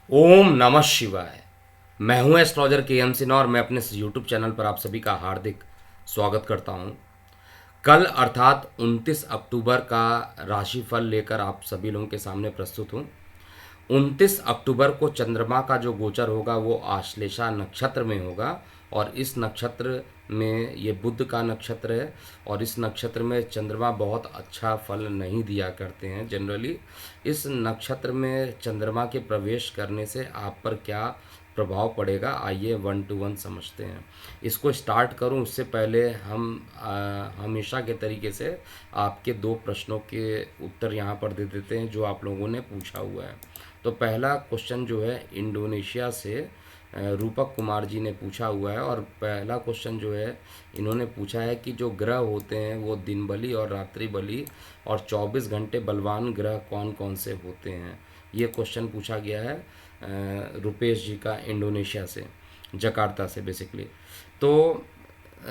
ओम नमः शिवाय। मैं हूं एस्ट्रोलॉजर के एम सिन्हा और मैं अपने यूट्यूब चैनल पर आप सभी का हार्दिक स्वागत करता हूं। कल अर्थात 29 अक्टूबर का राशिफल लेकर आप सभी लोगों के सामने प्रस्तुत हूं। 29 अक्टूबर को चंद्रमा का जो गोचर होगा वो आश्लेषा नक्षत्र में होगा और इस नक्षत्र में ये बुध का नक्षत्र है और इस नक्षत्र में चंद्रमा बहुत अच्छा फल नहीं दिया करते हैं जनरली। इस नक्षत्र में चंद्रमा के प्रवेश करने से आप पर क्या प्रभाव पड़ेगा, आइए वन टू वन समझते हैं। इसको स्टार्ट करूं उससे पहले हम हमेशा के तरीके से आपके दो प्रश्नों के उत्तर यहाँ पर दे देते हैं जो आप लोगों ने पूछा हुआ है। तो पहला क्वेश्चन जो है इंडोनेशिया से रूपक कुमार जी ने पूछा हुआ है और पहला क्वेश्चन जो है इन्होंने पूछा है कि जो ग्रह होते हैं वो दिन बली और रात्रि बली और 24 घंटे बलवान ग्रह कौन कौन से होते हैं। ये क्वेश्चन पूछा गया है रुपेश जी का इंडोनेशिया से, जकार्ता से बेसिकली। तो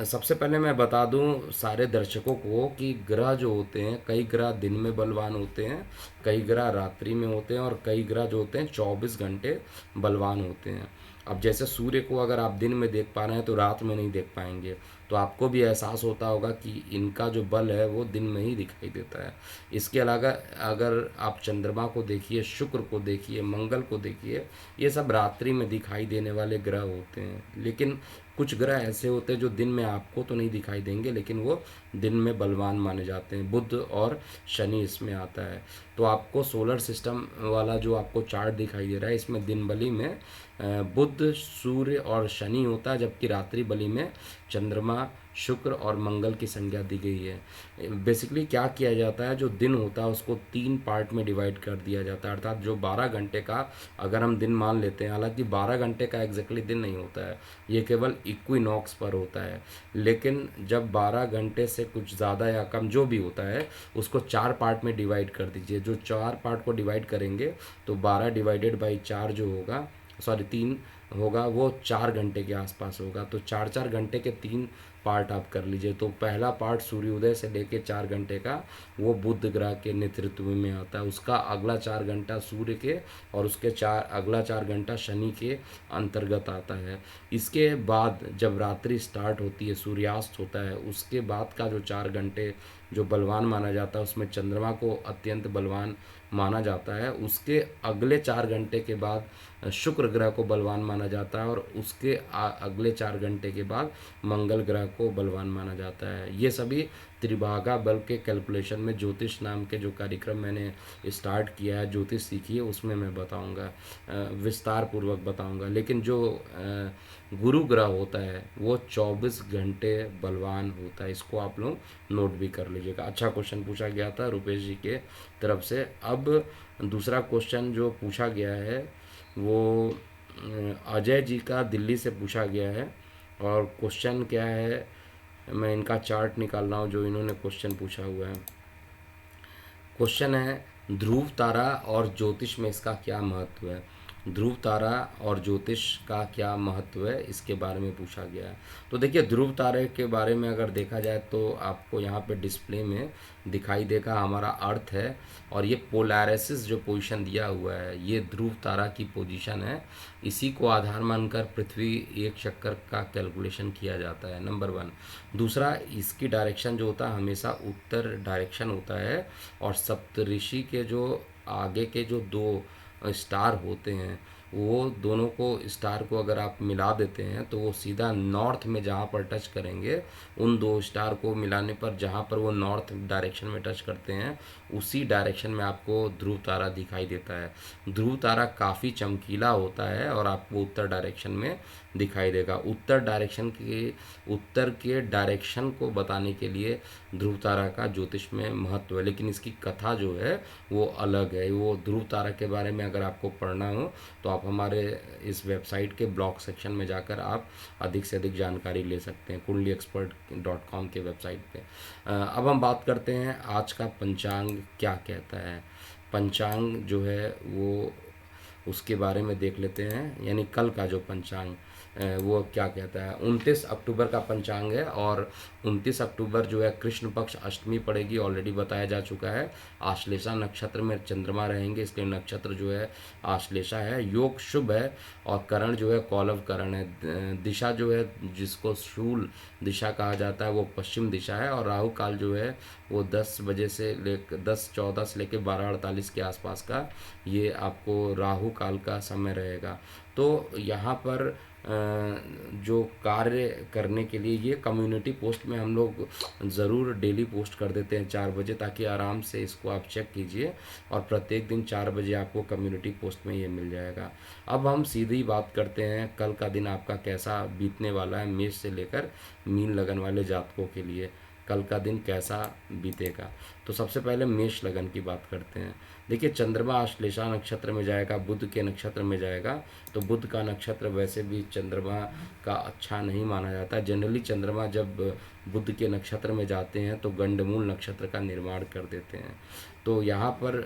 सबसे पहले मैं बता दूं सारे दर्शकों को कि ग्रह जो होते हैं, कई ग्रह दिन में बलवान होते हैं, कई ग्रह रात्रि में होते हैं और कई ग्रह जो होते हैं 24 घंटे बलवान होते हैं। अब जैसे सूर्य को अगर आप दिन में देख पा रहे हैं तो रात में नहीं देख पाएंगे, तो आपको भी एहसास होता होगा कि इनका जो बल है वो दिन में ही दिखाई देता है। इसके अलावा अगर आप चंद्रमा को देखिए, शुक्र को देखिए, मंगल को देखिए, ये सब रात्रि में दिखाई देने वाले ग्रह होते हैं। लेकिन कुछ ग्रह ऐसे होते हैं जो दिन में आपको तो नहीं दिखाई देंगे लेकिन वो दिन में बलवान माने जाते हैं। बुध और शनि इसमें आता है। तो आपको सोलर सिस्टम वाला जो आपको चार्ट दिखाई दे रहा है इसमें दिन बली में बुध, सूर्य और शनि होता है, जबकि रात्रि बली में चंद्रमा, शुक्र और मंगल की संज्ञा दी गई है। बेसिकली क्या किया जाता है, जो दिन होता है उसको 3 पार्ट में डिवाइड कर दिया जाता है, अर्थात जो 12 घंटे का अगर हम दिन मान लेते हैं, हालांकि 12 घंटे का एग्जैक्टली दिन नहीं होता है, ये केवल इक्विनॉक्स पर होता है। लेकिन जब 12 घंटे से कुछ ज़्यादा या कम जो भी होता है उसको 4 पार्ट में डिवाइड कर दीजिए। जो 4 पार्ट को डिवाइड करेंगे तो 12 डिवाइडेड बाई 4 जो होगा, सॉरी 3 होगा, वो 4 घंटे के आसपास होगा। तो 4 4 घंटे के 3 पार्ट आप कर लीजिए। तो पहला पार्ट सूर्योदय से लेके 4 घंटे का वो बुध ग्रह के नेतृत्व में आता है, उसका अगला 4 घंटा सूर्य के और उसके अगला 4 घंटा शनि के अंतर्गत आता है। इसके बाद जब रात्रि स्टार्ट होती है, सूर्यास्त होता है, उसके बाद का जो 4 घंटे जो बलवान माना जाता है उसमें चंद्रमा को अत्यंत बलवान माना जाता है। उसके अगले 4 घंटे के बाद शुक्र ग्रह को बलवान माना जाता है और उसके अगले 4 घंटे के बाद मंगल ग्रह को बलवान माना जाता है। ये सभी त्रिभागा बल के कैलकुलेशन में ज्योतिष नाम के जो कार्यक्रम मैंने स्टार्ट किया है, ज्योतिष सीखिए, उसमें मैं बताऊंगा, विस्तार पूर्वक बताऊंगा। लेकिन जो गुरु ग्रह होता है वो 24 घंटे बलवान होता है, इसको आप लोग नोट भी कर लीजिएगा। अच्छा क्वेश्चन पूछा गया था रुपेश जी के तरफ से। अब दूसरा क्वेश्चन जो पूछा गया है वो अजय जी का दिल्ली से पूछा गया है। और क्वेश्चन क्या है, मैं इनका चार्ट निकाल रहा हूँ जो इन्होंने क्वेश्चन पूछा हुआ है। क्वेश्चन है ध्रुव तारा और ज्योतिष में इसका क्या महत्व है। ध्रुव तारा और ज्योतिष का क्या महत्व है इसके बारे में पूछा गया है। तो देखिए, ध्रुव तारे के बारे में अगर देखा जाए तो आपको यहाँ पे डिस्प्ले में दिखाई देगा हमारा अर्थ है और ये पोलैरिस जो पोजीशन दिया हुआ है ये ध्रुव तारा की पोजीशन है। इसी को आधार मानकर पृथ्वी एक चक्कर का कैलकुलेशन किया जाता है, नंबर 1। दूसरा, इसकी डायरेक्शन जो होता है हमेशा उत्तर डायरेक्शन होता है और सप्तऋषि के जो आगे के जो 2 स्टार होते हैं वो दोनों को, स्टार को अगर आप मिला देते हैं तो वो सीधा नॉर्थ में जहाँ पर टच करेंगे, उन 2 स्टार को मिलाने पर जहाँ पर वो नॉर्थ डायरेक्शन में टच करते हैं उसी डायरेक्शन में आपको ध्रुव तारा दिखाई देता है। ध्रुव तारा काफ़ी चमकीला होता है और आपको उत्तर डायरेक्शन में दिखाई देगा। उत्तर के डायरेक्शन को बताने के लिए ध्रुव तारा का ज्योतिष में महत्व है, लेकिन इसकी कथा जो है वो अलग है। वो ध्रुव तारा के बारे में अगर आपको पढ़ना हो तो आप हमारे इस वेबसाइट के ब्लॉग सेक्शन में जाकर आप अधिक से अधिक जानकारी ले सकते हैं, kundliexpert.com के वेबसाइट पे। अब हम बात करते हैं आज का पंचांग क्या कहता है। पंचांग जो है वो उसके बारे में देख लेते हैं। यानी कल का जो पंचांग वो क्या कहता है। 29 अक्टूबर का पंचांग है और 29 अक्टूबर जो है कृष्ण पक्ष अष्टमी पड़ेगी, ऑलरेडी बताया जा चुका है। आश्लेषा नक्षत्र में चंद्रमा रहेंगे, इसलिए नक्षत्र जो है आश्लेषा है। योग शुभ है और करण जो है कौलव करण है। दिशा जो है जिसको शूल दिशा कहा जाता है वो पश्चिम दिशा है। और राहु काल जो है वो 10 बजे से ले 10:14 से लेकर 12:48 के आसपास का ये आपको राहु काल का समय रहेगा। तो यहाँ पर जो कार्य करने के लिए ये कम्युनिटी पोस्ट में हम लोग ज़रूर डेली पोस्ट कर देते हैं 4 बजे, ताकि आराम से इसको आप चेक कीजिए और प्रत्येक दिन 4 बजे आपको कम्युनिटी पोस्ट में ये मिल जाएगा। अब हम सीधी बात करते हैं कल का दिन आपका कैसा बीतने वाला है मेष से लेकर मीन लगन वाले जातकों के लिए कल का दिन कैसा बीतेगा। तो सबसे पहले मेष लगन की बात करते हैं। देखिए, चंद्रमा आश्लेषा नक्षत्र में जाएगा, बुध के नक्षत्र में जाएगा। तो बुध का नक्षत्र वैसे भी चंद्रमा का अच्छा नहीं माना जाता। जनरली चंद्रमा जब बुध के नक्षत्र में जाते हैं तो गंडमूल नक्षत्र का निर्माण कर देते हैं। तो यहाँ पर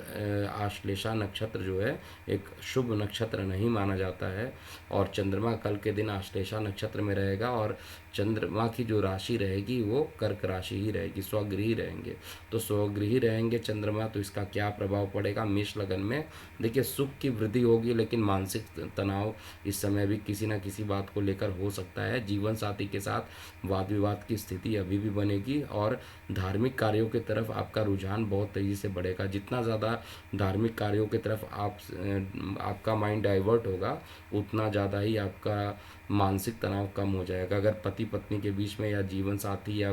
आश्लेषा नक्षत्र जो है एक शुभ नक्षत्र नहीं माना जाता है और चंद्रमा कल के दिन आश्लेषा नक्षत्र में रहेगा और चंद्रमा की जो राशि रहेगी वो कर्क राशि ही रहेगी, स्वगृही रहेंगे। तो स्वगृही रहेंगे चंद्रमा, तो इसका क्या प्रभाव पड़ेगा मेष लगन में। देखिए, सुख की वृद्धि होगी लेकिन मानसिक तनाव इस समय भी किसी न किसी बात को लेकर हो सकता है। जीवन साथी के साथ वाद विवाद की स्थिति अभी भी बनेगी और धार्मिक कार्यों की तरफ आपका रुझान बहुत तेज़ी से बढ़ेगा। जितना ज़्यादा धार्मिक कार्यों की तरफ आपका माइंड डाइवर्ट होगा उतना ज़्यादा ही आपका मानसिक तनाव कम हो जाएगा। अगर पति पत्नी के बीच में या जीवन साथी या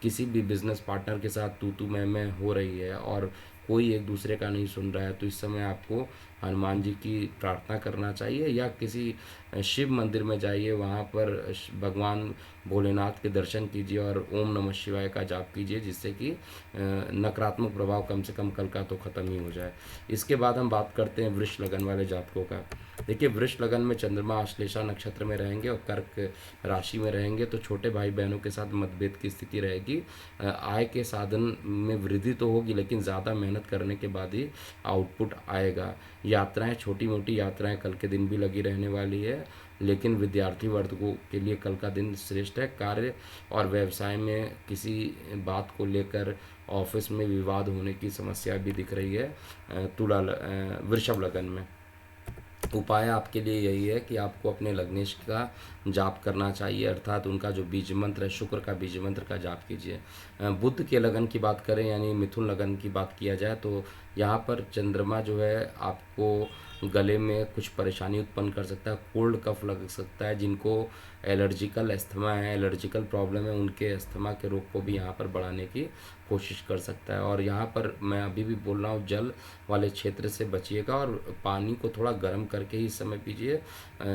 किसी भी बिजनेस पार्टनर के साथ तू मैं हो रही है और कोई एक दूसरे का नहीं सुन रहा है, तो इस समय आपको हनुमान जी की प्रार्थना करना चाहिए या किसी शिव मंदिर में जाइए, वहाँ पर भगवान भोलेनाथ के दर्शन कीजिए और ओम नमः शिवाय का जाप कीजिए, जिससे कि नकारात्मक प्रभाव कम से कम कल का तो ख़त्म ही हो जाए। इसके बाद हम बात करते हैं वृष लगन वाले जातकों का। देखिए, वृष लगन में चंद्रमा आश्लेषा नक्षत्र में रहेंगे और कर्क राशि में रहेंगे, तो छोटे भाई बहनों के साथ मतभेद की स्थिति रहेगी। आय के साधन में वृद्धि तो होगी लेकिन ज़्यादा मेहनत करने के बाद ही आउटपुट आएगा। यात्राएं, छोटी मोटी यात्राएं कल के दिन भी लगी रहने वाली है, लेकिन विद्यार्थी वर्गों के लिए कल का दिन श्रेष्ठ है। कार्य और व्यवसाय में किसी बात को लेकर ऑफिस में विवाद होने की समस्या भी दिख रही है वृषभ लगन में। उपाय आपके लिए यही है कि आपको अपने लग्नेश का जाप करना चाहिए, अर्थात उनका जो बीज मंत्र है, शुक्र का बीज मंत्र का जाप कीजिए। बुध के लगन की बात करें यानी मिथुन लगन की बात किया जाए तो यहाँ पर चंद्रमा जो है आपको गले में कुछ परेशानी उत्पन्न कर सकता है, कोल्ड कफ लग सकता है। जिनको एलर्जिकल अस्थमा है, एलर्जिकल प्रॉब्लम है, उनके अस्थमा के रोग को भी यहाँ पर बढ़ाने की कोशिश कर सकता है। और यहाँ पर मैं अभी भी बोल रहा हूँ, जल वाले क्षेत्र से बचिएगा और पानी को थोड़ा गर्म करके ही इस समय पीजिए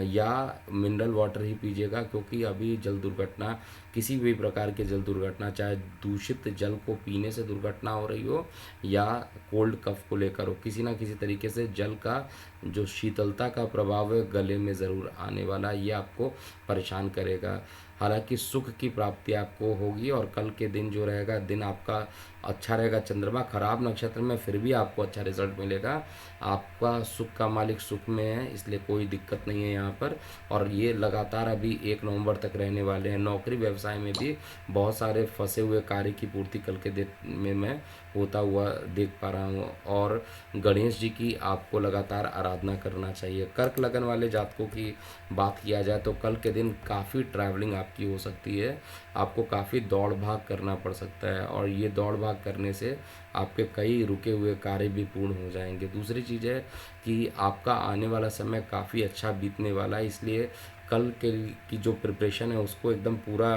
या मिनरल वाटर ही पीजिएगा, क्योंकि अभी जल दुर्घटना, किसी भी प्रकार के जल दुर्घटना, चाहे दूषित जल को पीने से दुर्घटना हो रही हो या कोल्ड कफ को लेकर हो, किसी ना किसी तरीके से जल का जो शीतलता का प्रभाव है गले में ज़रूर आने वाला, ये आपको परेशान करेगा। हालांकि सुख की प्राप्ति आपको होगी और कल के दिन जो रहेगा दिन आपका अच्छा रहेगा। चंद्रमा खराब नक्षत्र में फिर भी आपको अच्छा रिजल्ट मिलेगा। आपका सुख का मालिक सुख में है, इसलिए कोई दिक्कत नहीं है यहाँ पर। और ये लगातार अभी 1 नवंबर तक रहने वाले हैं। नौकरी व्यवसाय में भी बहुत सारे फंसे हुए कार्य की पूर्ति कल के दिन में मैं होता हुआ देख पा रहा हूँ। और गणेश जी की आपको लगातार आराधना करना चाहिए। कर्क लगन वाले जातकों की बात किया जाए तो कल के दिन काफ़ी ट्रैवलिंग आपकी हो सकती है, आपको काफ़ी दौड़ भाग करना पड़ सकता है और ये दौड़ भाग करने से आपके कई रुके हुए कार्य भी पूर्ण हो जाएंगे। दूसरी चीज़ है कि आपका आने वाला समय काफ़ी अच्छा बीतने वाला है, इसलिए कल के की जो प्रिपरेशन है उसको एकदम पूरा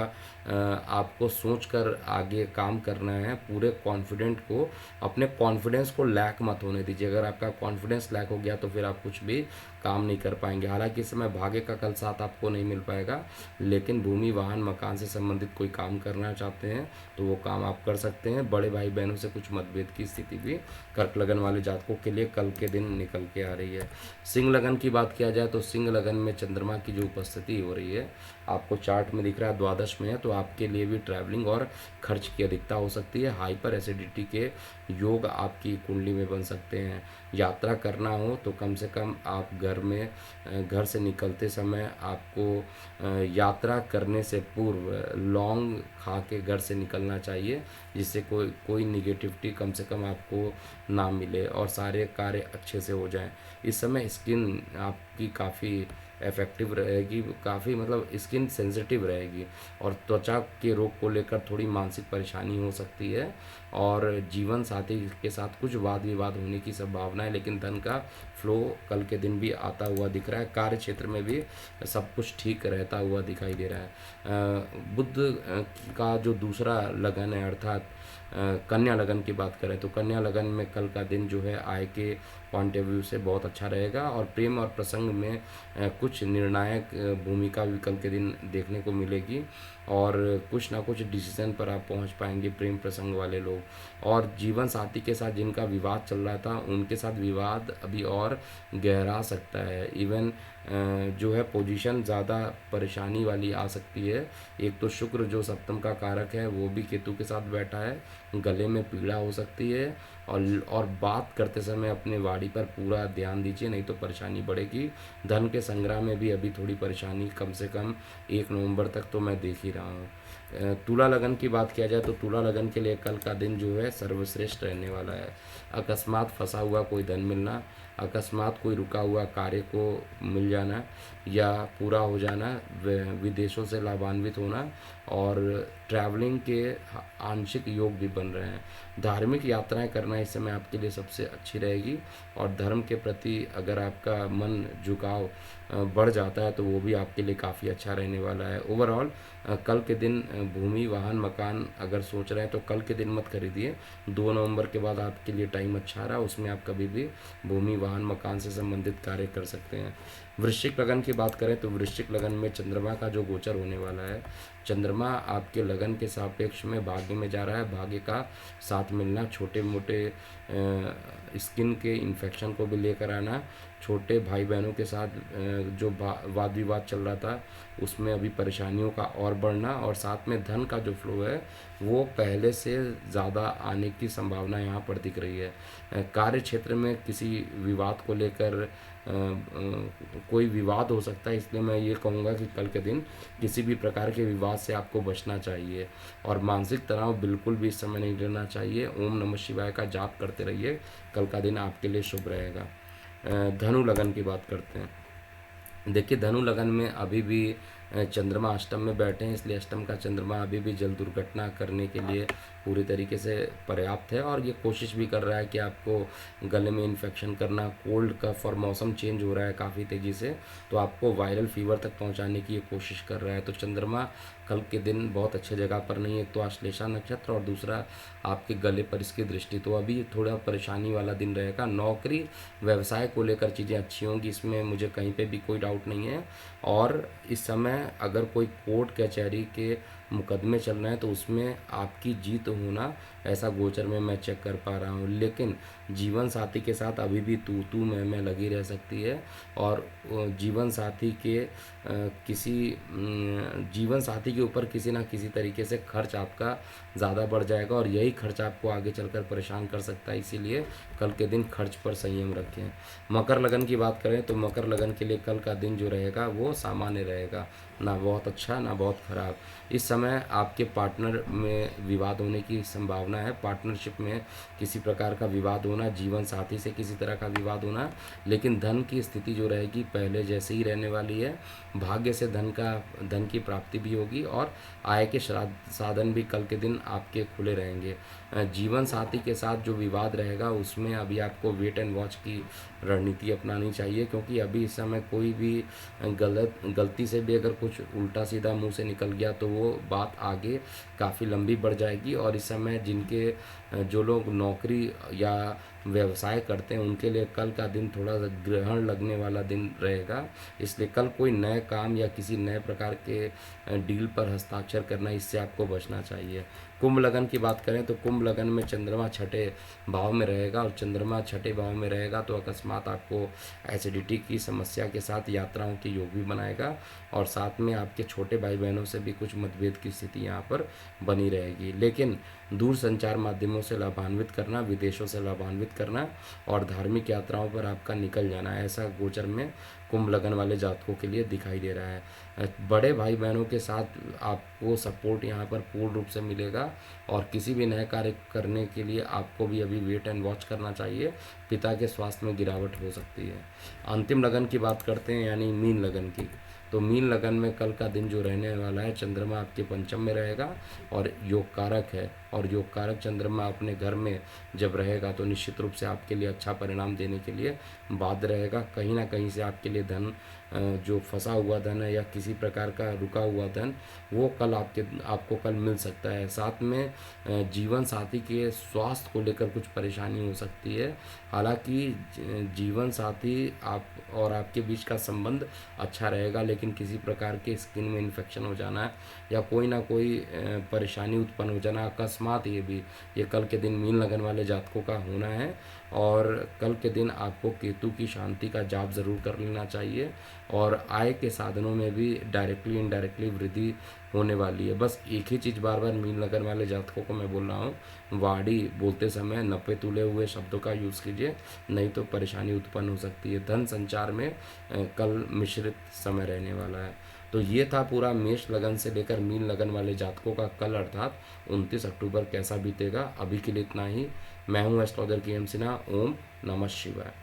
आपको सोचकर आगे काम करना है। पूरे कॉन्फिडेंट को, अपने कॉन्फिडेंस को लैक मत होने दीजिए। अगर आपका कॉन्फिडेंस लैक हो गया तो फिर आप कुछ भी काम नहीं कर पाएंगे। हालांकि इस समय भाग्य का कल साथ आपको नहीं मिल पाएगा, लेकिन भूमि वाहन मकान से संबंधित कोई काम करना चाहते हैं तो वो काम आप कर सकते हैं। बड़े भाई बहनों से कुछ मतभेद की स्थिति भी कर्क लगन वाले जातकों के लिए कल के दिन निकल के आ रही है। सिंह लगन की बात किया जाए तो सिंह लगन में चंद्रमा की जो उपस्थिति हो रही है, आपको चार्ट में दिख रहा है द्वादश में है, तो आपके लिए भी ट्रैवलिंग और खर्च की अधिकता हो सकती है। हाइपर एसिडिटी के योग आपकी कुंडली में बन सकते हैं। यात्रा करना हो तो कम से कम आप घर से निकलते समय आपको यात्रा करने से पूर्व लौंग खा के घर से निकलना चाहिए, जिससे कोई कोई निगेटिविटी कम से कम आपको ना मिले और सारे कार्य अच्छे से हो जाएं। इस समय स्किन आपकी काफ़ी इफ़ेक्टिव रहेगी, काफ़ी मतलब स्किन सेंसिटिव रहेगी और त्वचा के रोग को लेकर थोड़ी मानसिक परेशानी हो सकती है और जीवन साथी के साथ कुछ वाद विवाद होने की संभावना है, लेकिन धन का फ्लो कल के दिन भी आता हुआ दिख रहा है। कार्य क्षेत्र में भी सब कुछ ठीक रहता हुआ दिखाई दे रहा है। बुध का जो दूसरा लगन है अर्थात कन्या लगन की बात करें तो कन्या लगन में कल का दिन जो है आय के पॉइंट ऑफ व्यू से बहुत अच्छा रहेगा और प्रेम और प्रसंग में कुछ निर्णायक भूमिका भी कल के दिन देखने को मिलेगी और कुछ ना कुछ डिसीजन पर आप पहुंच पाएंगे प्रेम प्रसंग वाले लोग। और जीवन साथी के साथ जिनका विवाद चल रहा था उनके साथ विवाद अभी और गहरा सकता है। इवन जो है पोजीशन ज़्यादा परेशानी वाली आ सकती है। एक तो शुक्र जो सप्तम का कारक है वो भी केतु के साथ बैठा है, गले में पीड़ा हो सकती है और बात करते समय अपने वाणी पर पूरा ध्यान दीजिए, नहीं तो परेशानी बढ़ेगी। धन के संग्रह में भी अभी थोड़ी परेशानी कम से कम 1 नवंबर तक तो मैं देख ही रहा हूँ। तुला लगन की बात किया जाए तो तुला लगन के लिए कल का दिन जो है सर्वश्रेष्ठ रहने वाला है। अकस्मात फंसा हुआ कोई धन मिलना, अकस्मात कोई रुका हुआ कार्य को मिल जाना या पूरा हो जाना, विदेशों से लाभान्वित होना और ट्रैवलिंग के आंशिक योग भी बन रहे हैं। धार्मिक यात्राएं करना इस समय आपके लिए सबसे अच्छी रहेगी और धर्म के प्रति अगर आपका मन झुकाव बढ़ जाता है तो वो भी आपके लिए काफ़ी अच्छा रहने वाला है। ओवरऑल कल के दिन भूमि वाहन मकान अगर सोच रहे हैं तो कल के दिन मत खरीदिए। 2 नवंबर के बाद आपके लिए टाइम अच्छा रहा, उसमें आप कभी भी भूमि वाहन मकान से संबंधित कार्य कर सकते हैं। वृश्चिक लगन की बात करें तो वृश्चिक लगन में चंद्रमा का जो गोचर होने वाला है, चंद्रमा आपके लगन के सापेक्ष में भाग्य में जा रहा है। भाग्य का साथ मिलना, छोटे मोटे स्किन के इन्फेक्शन को भी लेकर आना, छोटे भाई बहनों के साथ जो वाद विवाद चल रहा था उसमें अभी परेशानियों का और बढ़ना और साथ में धन का जो फ्लो है वो पहले से ज़्यादा आने की संभावना यहाँ पर दिख रही है। कार्य क्षेत्र में किसी विवाद को लेकर कोई विवाद हो सकता है, इसलिए मैं ये कहूँगा कि कल के दिन किसी भी प्रकार के विवाद से आपको बचना चाहिए और मानसिक तनाव बिल्कुल भी इस समय नहीं लेना चाहिए। ओम नमः शिवाय का जाप करते रहिए, कल का दिन आपके लिए शुभ रहेगा। धनु लगन की बात करते हैं। देखिए धनु लगन में अभी भी चंद्रमा अष्टम में बैठे हैं, इसलिए अष्टम का चंद्रमा अभी भी जल दुर्घटना करने के लिए पूरी तरीके से पर्याप्त है और ये कोशिश भी कर रहा है कि आपको गले में इन्फेक्शन करना, कोल्ड कफ और मौसम चेंज हो रहा है काफ़ी तेज़ी से तो आपको वायरल फीवर तक पहुंचाने की ये कोशिश कर रहा है। तो चंद्रमा कल के दिन बहुत अच्छे जगह पर नहीं है, एक तो आश्लेषा नक्षत्र और दूसरा आपके गले पर इसकी दृष्टि, तो अभी थोड़ा परेशानी वाला दिन रहेगा। नौकरी व्यवसाय को लेकर चीज़ें अच्छी होंगी, इसमें मुझे कहीं पे भी कोई डाउट नहीं है। और इस समय अगर कोई कोर्ट कचहरी के मुकदमे चल रहे हैं तो उसमें आपकी जीत होना ऐसा गोचर में मैं चेक कर पा रहा हूँ, लेकिन जीवन साथी के साथ अभी भी तू मैं लगी रह सकती है और जीवन साथी के जीवन साथी के ऊपर किसी ना किसी तरीके से खर्च आपका ज़्यादा बढ़ जाएगा और यही खर्च आपको आगे चलकर परेशान कर सकता है, इसीलिए कल के दिन खर्च पर संयम रखें। मकर लगन की बात करें तो मकर लगन के लिए कल का दिन जो रहेगा वो सामान्य रहेगा, ना बहुत अच्छा ना बहुत ख़राब। इस समय आपके पार्टनर में विवाद होने की संभावना है, पार्टनरशिप में किसी प्रकार का विवाद होना, जीवन साथी से किसी तरह का विवाद होना, लेकिन धन की स्थिति जो रहेगी पहले जैसे ही रहने वाली है। भाग्य से धन की प्राप्ति भी होगी और आय के साधन भी कल के दिन आपके खुले रहेंगे। जीवन साथी के साथ जो विवाद रहेगा उसमें अभी आपको वेट एंड वॉच की रणनीति अपनानी चाहिए, क्योंकि अभी इस समय कोई भी गलती से भी अगर कुछ उल्टा सीधा मुंह से निकल गया तो वो बात आगे काफ़ी लंबी बढ़ जाएगी। और इस समय जो लोग नौकरी या व्यवसाय करते हैं उनके लिए कल का दिन थोड़ा सा ग्रहण लगने वाला दिन रहेगा, इसलिए कल कोई नए काम या किसी नए प्रकार के डील पर हस्ताक्षर करना, इससे आपको बचना चाहिए। कुंभ लगन की बात करें तो कुंभ लगन में चंद्रमा छठे भाव में रहेगा, और चंद्रमा छठे भाव में रहेगा तो अकस्मात आपको एसिडिटी की समस्या के साथ यात्राओं के योग भी बनाएगा, और साथ में आपके छोटे भाई बहनों से भी कुछ मतभेद की स्थिति यहाँ पर बनी रहेगी। लेकिन दूर संचार माध्यमों से लाभान्वित करना, विदेशों से लाभान्वित करना और धार्मिक यात्राओं पर आपका निकल जाना, ऐसा गोचर में कुंभ लगन वाले जातकों के लिए दिखाई दे रहा है। बड़े भाई बहनों के साथ आपको सपोर्ट यहाँ पर पूर्ण रूप से मिलेगा, और किसी भी नए कार्य करने के लिए आपको भी अभी वेट एंड वॉच करना चाहिए। पिता के स्वास्थ्य में गिरावट हो सकती है। अंतिम लगन की बात करते हैं, यानी मीन लगन की। तो मीन लगन में कल का दिन जो रहने वाला है, चंद्रमा आपके पंचम में रहेगा और योग कारक है, और योग कारक चंद्रमा अपने घर में जब रहेगा तो निश्चित रूप से आपके लिए अच्छा परिणाम देने के लिए बाध्य रहेगा। कहीं ना कहीं से आपके लिए धन, जो फंसा हुआ धन है या किसी प्रकार का रुका हुआ धन, वो कल आपको कल मिल सकता है। साथ में जीवन साथी के स्वास्थ्य को लेकर कुछ परेशानी हो सकती है। हालांकि जीवन साथी आप और आपके बीच का संबंध अच्छा रहेगा, लेकिन किसी प्रकार के स्किन में इन्फेक्शन हो जाना या कोई ना कोई परेशानी उत्पन्न हो जाना अकस्मात, ये कल के दिन मीन लगन वाले जातकों का होना है। और कल के दिन आपको केतु की शांति का जाप ज़रूर कर लेना चाहिए, और आय के साधनों में भी डायरेक्टली इनडायरेक्टली वृद्धि होने वाली है। बस एक ही चीज़ बार बार मीन लगन वाले जातकों को मैं बोल रहा हूँ, वाड़ी बोलते समय नपे तुले हुए शब्दों का यूज़ कीजिए, नहीं तो परेशानी उत्पन्न हो सकती है। धन संचार में कल मिश्रित समय रहने वाला है। तो ये था पूरा मेष लगन से लेकर मीन लगन वाले जातकों का कल अर्थात 29 अक्टूबर कैसा बीतेगा। अभी के लिए इतना ही। मैं हूँ एस्ट्रोलॉजर के एम सिन्हा। ओम नमः शिवाय।